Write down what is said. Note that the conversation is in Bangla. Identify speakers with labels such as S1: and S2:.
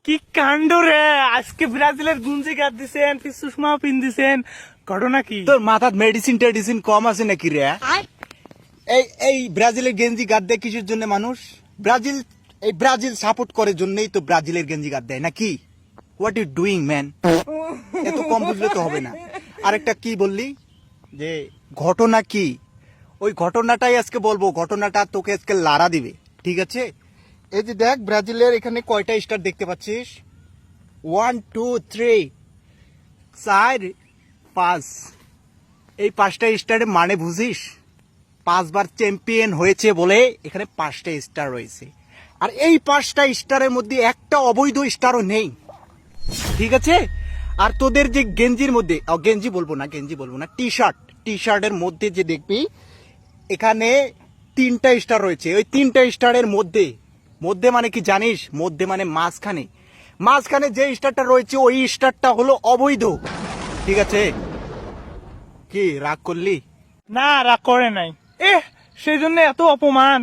S1: কি কাণ্ড রে, আজকে ব্রাজিলের গুঞ্জি গাদ দিছেন, ফির সুষমা পিন দিছেন, ঘটনা কি?
S2: তোর মাথার মেডিসিন টেডিসিন কম আছে নাকি রে? এই এই ব্রাজিলের গেঞ্জি গাদ দেয় কিসের জন্য মানুষ? ব্রাজিল সাপোর্ট করার জন্যই তো ব্রাজিলের গেঞ্জি গাদ দেয় নাকি? What you doing man? এত কম বুঝলে তো হবে না। আরেকটা কি বললি যে ঘটনা কি, ওই ঘটনাটাই আজকে বলবো। ঘটনাটা তোকে আজকে লাড়া দিবে, ঠিক আছে? এই যে দেখ, ব্রাজিলের এখানে কয়টা স্টার দেখতে পাচ্ছিস? 1 2 3 4 5। এই 5টা স্টারের মানে বুঝিস? 5বার চ্যাম্পিয়ন হয়েছে বলে এখানে 5টা স্টার রয়েছে। আর এই 5টা স্টারের মধ্যে একটা অবৈধ স্টারও নেই, ঠিক আছে? আর তোদের যে গেঞ্জির মধ্যে, গেঞ্জি বলবো না, টি শার্টের মধ্যে যে দেখবি এখানে 3টা স্টার রয়েছে। ওই 3টা স্টারের মধ্যে মধ্যে মানে কি জানিস? মধ্যে মানে মাঝখানে যে স্টারটা রয়েছে ওই স্টারটা হলো অবৈধ, ঠিক আছে? কি রাগ করলি?
S1: না, রাগ করে নাই। সেই জন্য এত অপমান।